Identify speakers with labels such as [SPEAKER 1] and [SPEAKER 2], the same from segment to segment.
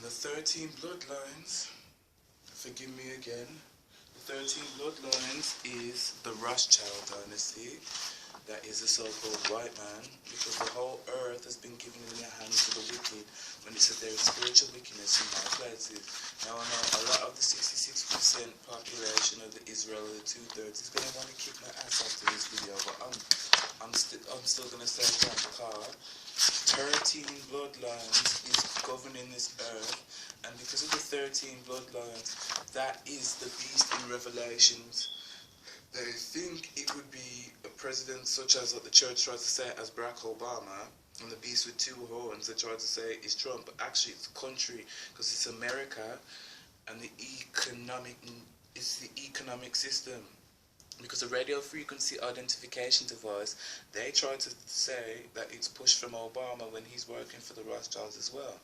[SPEAKER 1] The 13 bloodlines, forgive me again, the 13 bloodlines is the Rothschild dynasty. That is the so-called white man, because the whole earth has been given in their hands to the wicked when it said there is spiritual wickedness in high places. Now I know a lot of the 66% population of the Israel, the two-thirds, is going to want to kick my ass after this video, but I'm still going to stay down the car. 13 bloodlines is governing this earth, and because of the 13 bloodlines, that is the beast in Revelations. They think it would be a president such as what the church tries to say as Barack Obama, and the beast with two horns they try to say is Trump, but actually it's the country, because it's America, and it's the economic system. Because the radio frequency identification device, they try to say that it's pushed from Obama when he's working for the Rothschilds as well.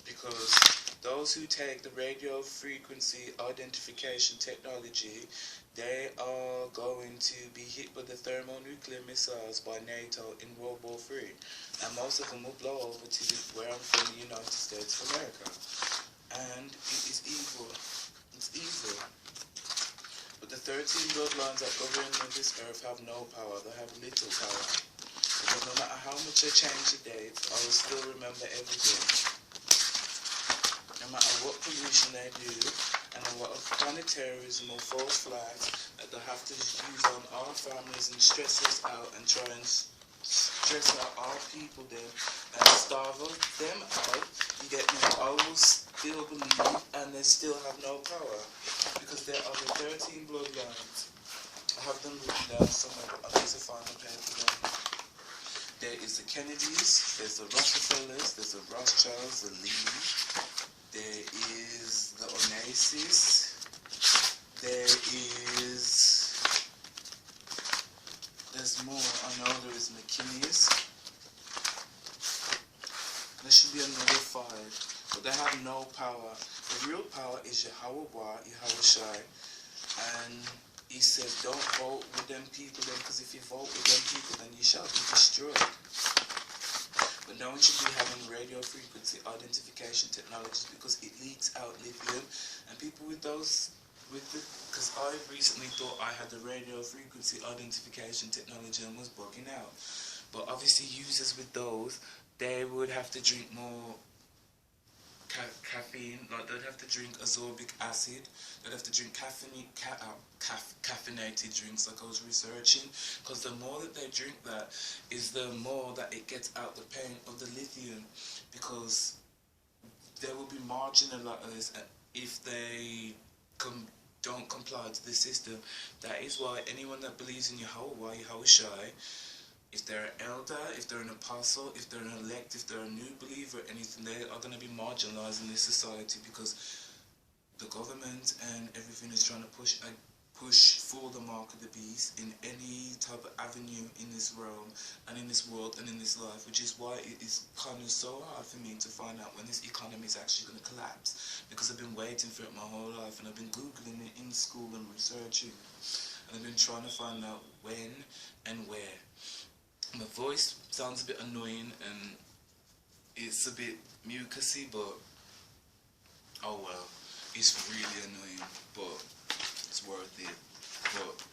[SPEAKER 1] Because those who take the radio frequency identification technology, they are going to be hit with the thermonuclear missiles by NATO in World War III. And most of them will blow over to where I'm from, the United States of America. And it is evil. It's evil. But the 13 bloodlines that govern this earth have no power. They have little power. Because no matter how much I change the dates, I will still remember everything. No matter what pollution they do, and what kind of terrorism or false flags that they have to use on our families and stress us out and try and stress out our people then and starve them out, you get me? I will still believe, and they still have no power, because there are the 13 bloodlines. I have them written down somewhere, but I need to find a pen for them. There is the Kennedys, there's the Rockefellers, there's the Rothschilds, the Lees. There is the Onassis. There's more. I know there is McKinney's. There should be another 5, but they have no power. The real power is Yahweh Shai, and he says, don't vote with them people then, because if you vote with them people, then you shall be destroyed. But no one should be having radio frequency identification technologies, because it leaks out lithium, and people with because I recently thought I had the radio frequency identification technology and was bugging out. But obviously users with those, they would have to drink more caffeine, like they'd have to drink ascorbic acid, they'd have to drink caffeinated drinks like I was researching, because the more that they drink that is the more that it gets out the pain of the lithium, because they will be marginalized if they don't comply to the system. That is why anyone that believes in Yahweh Shai, if they're an elder, if they're an apostle, if they're an elect, if they're a new believer, anything, they are going to be marginalized in this society, because the government and everything is trying to push for the mark of the beast in any type of avenue in this realm and in this world and in this life, which is why it is kind of so hard for me to find out when this economy is actually going to collapse, because I've been waiting for it my whole life, and I've been Googling it in school and researching, and I've been trying to find out when and where. My voice sounds a bit annoying and it's a bit mucusy, but oh well, it's really annoying, but it's worth it. But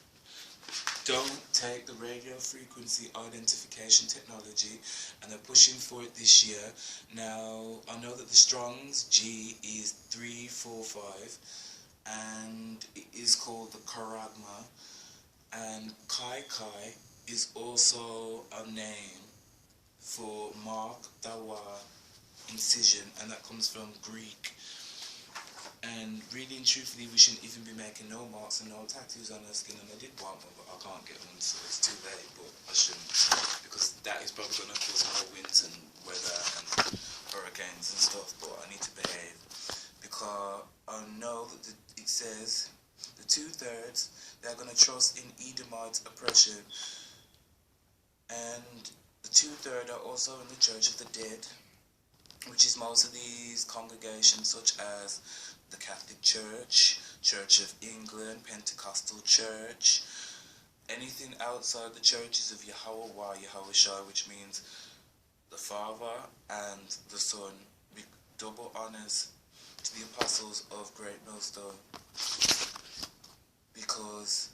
[SPEAKER 1] don't take the radio frequency identification technology, and they're pushing for it this year. Now I know that the Strong's G is 345, and it is called the Karagma, and Kai Kai is also a name for Mark Dawa incision, and that comes from Greek. And really and truthfully, we shouldn't even be making no marks and no tattoos on our skin, and I did want one, but I can't get one, so it's too late, but I shouldn't, because that is probably going to cause more winds and weather and hurricanes and stuff, but I need to behave, because I know that it says the 2/3, they're going to trust in Edomite oppression, and the 2/3 are also in the Church of the Dead, which is most of these congregations such as the Catholic Church, Church of England, Pentecostal Church, anything outside the churches of Yahweh Shai, which means the Father and the Son. Double honors to the apostles of Great Millstone, because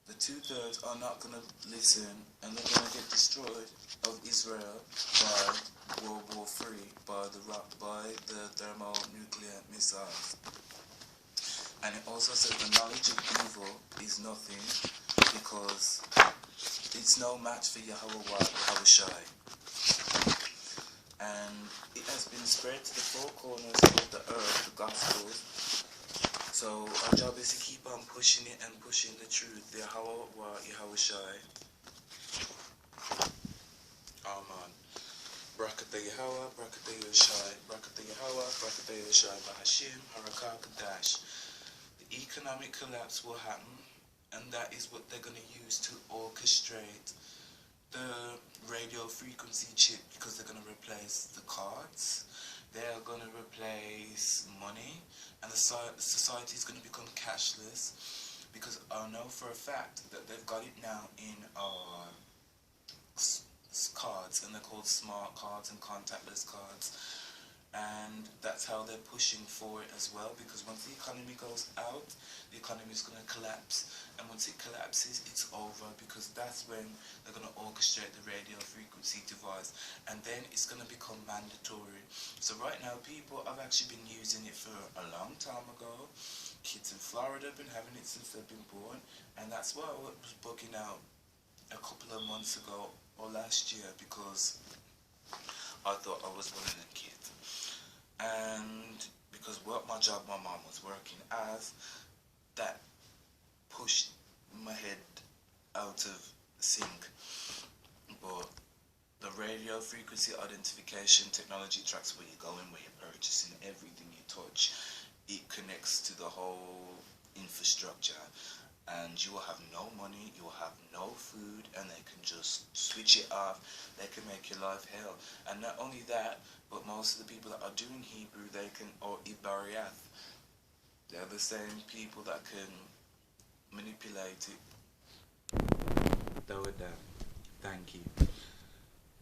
[SPEAKER 1] the two-thirds are not going to listen, and they're going to get destroyed of Israel by World War III, by the thermonuclear missiles. And it also says the knowledge of evil is nothing, because it's no match for Yahweh Shai. And it has been spread to the four corners of the earth, the gospel. So our job is to keep on pushing it and pushing the truth, the Yahweh Shai. Amen. Brakata Yahweh, Brakata Yahshai, Brakata Yahweh, Brakata Yahshai, Bahashim, Harakah Kadash. The economic collapse will happen, and that is what they're going to use to orchestrate the radio frequency chip, because they're going to replace the cards, they're going to replace money, and the society is going to become cashless, because I know for a fact that they've got it now in our cards, and they're called smart cards and contactless cards. And that's how they're pushing for it as well, because once the economy goes out, the economy is going to collapse, and once it collapses, it's over, because that's when they're going to orchestrate the radio frequency device, and then it's going to become mandatory. So right now, people have actually been using it for a long time ago. Kids in Florida have been having it since they've been born, and that's why I was bugging out a couple of months ago or last year, because I thought I was one of them kids. And because what my job my mom was working as, that pushed my head out of sync. But the radio frequency identification technology tracks where you're going, where you're purchasing, everything you touch. It connects to the whole infrastructure, and you will have no money, you will have no food, and they can just switch it off. They can make your life hell. And not only that, but most of the people that are doing Hebrew, they can, or Ibariath, they're the same people that can manipulate it. Throw it down. Thank you.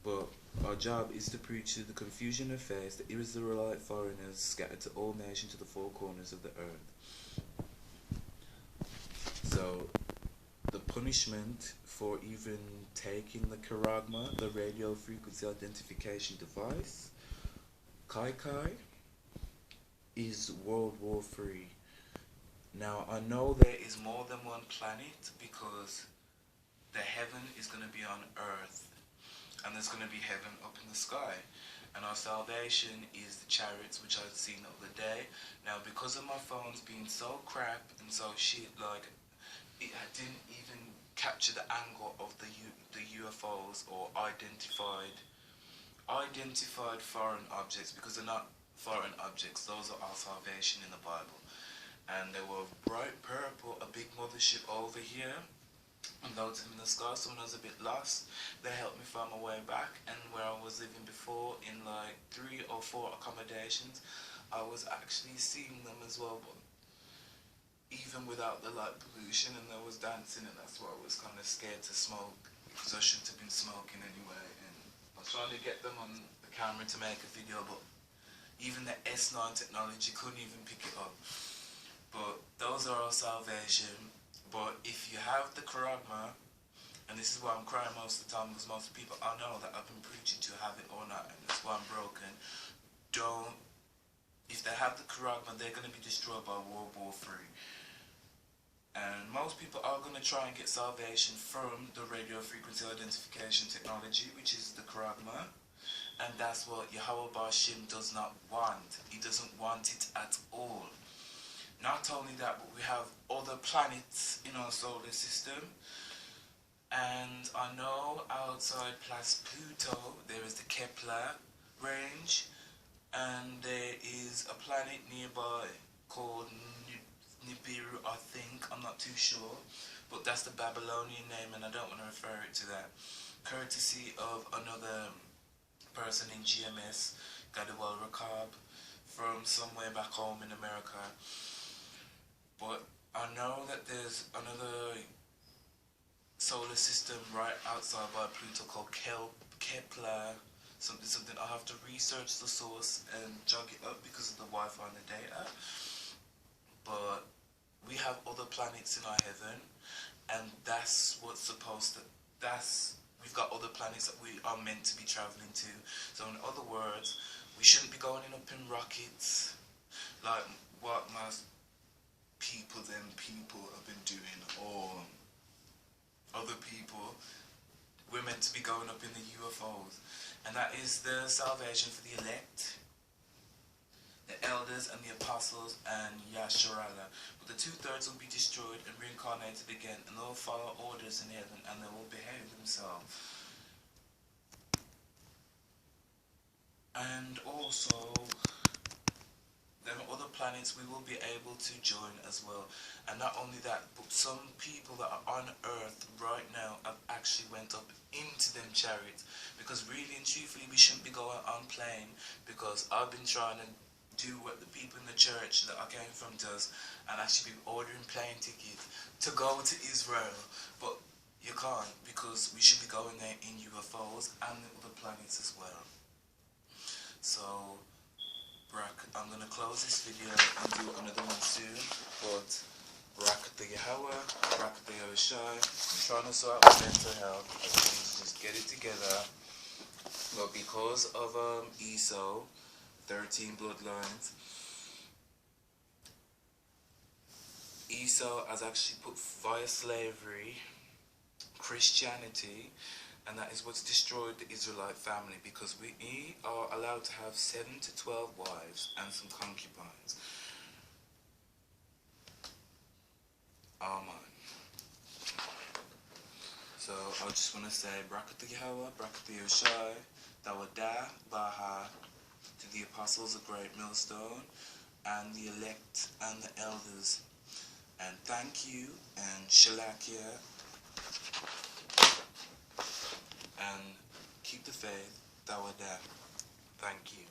[SPEAKER 1] But our job is to preach to the confusion of faith, the Israelite foreigners scattered to all nations, to the four corners of the earth. So, the punishment for even taking the Karagma, the radio frequency identification device, Kai, is World War III. Now, I know there is more than one planet, because the heaven is going to be on earth, and there's going to be heaven up in the sky. And our salvation is the chariots, which I've seen the other day. Now, because of my phones being so crap and so shit, like, it didn't even capture the angle of the UFOs or identified foreign objects, because they're not foreign objects. Those are our salvation in the Bible. And they were bright purple, a big mothership over here, and loads of them in the sky. So when I was a bit lost, they helped me find my way back. And where I was living before, in like 3 or 4 accommodations, I was actually seeing them as well. But even without the light pollution, and there was dancing, and that's why I was kind of scared to smoke, because I shouldn't have been smoking anyway. And I was trying to get them on the camera to make a video, but even the S9 technology couldn't even pick it up. But those are our salvation. But if you have the Karagma, and this is why I'm crying most of the time, because most people I know that I've been preaching to have it or not, and that's why I'm broken. If they have the Karagma, they're going to be destroyed by World War III. And most people are going to try and get salvation from the radio frequency identification technology, which is the Karagma. And that's what Yahweh Bashim does not want. He doesn't want it at all. Not only that, but we have other planets in our solar system. And I know outside plus Pluto, there is the Kepler range. And there is a planet nearby called Nibiru, I think. I'm not too sure. But that's the Babylonian name, and I don't want to refer it to that. Courtesy of another person in GMS, Gadawal Rakab, from somewhere back home in America. But I know that there's another solar system right outside by Pluto called Kepler. Something. I have to research the source and jog it up because of the Wi-Fi and the data. But we have other planets in our heaven, and that's what's supposed to. That's we've got other planets that we are meant to be traveling to. So in other words, we shouldn't be going up in rockets like what most people have been doing, or other people. We're meant to be going up in the UFOs, and that is the salvation for the elect, the elders and the apostles and Yasharala. But the two-thirds will be destroyed and reincarnated again, and they'll follow orders in heaven, and they will behave themselves. And also, there are other planets we will be able to join as well. And not only that, but some people that are on Earth right now have actually went up into them chariots. Because really and truthfully, we shouldn't be going on plane, because I've been trying to do what the people in the church that I came from does, and actually be ordering plane tickets to go to Israel. But you can't, because we should be going there in UFOs and the other planets as well. So I'm gonna close this video and do another one soon, but Barak the Yahweh, Barak the Yahushai. I'm trying to sort out my mental health. I just need to just get it together. But because of Esau, 13 bloodlines, Esau has actually put via slavery Christianity, and that is what's destroyed the Israelite family, because we are allowed to have 7 to 12 wives and some concubines. Amen. So I just want to say Brakat Yahweh, Brakat Yahushai, Dawadah, Baha, to the apostles of Great Millstone, and the elect and the elders. And thank you, and Shalakia, and keep the faith, Dawadah. Thank you.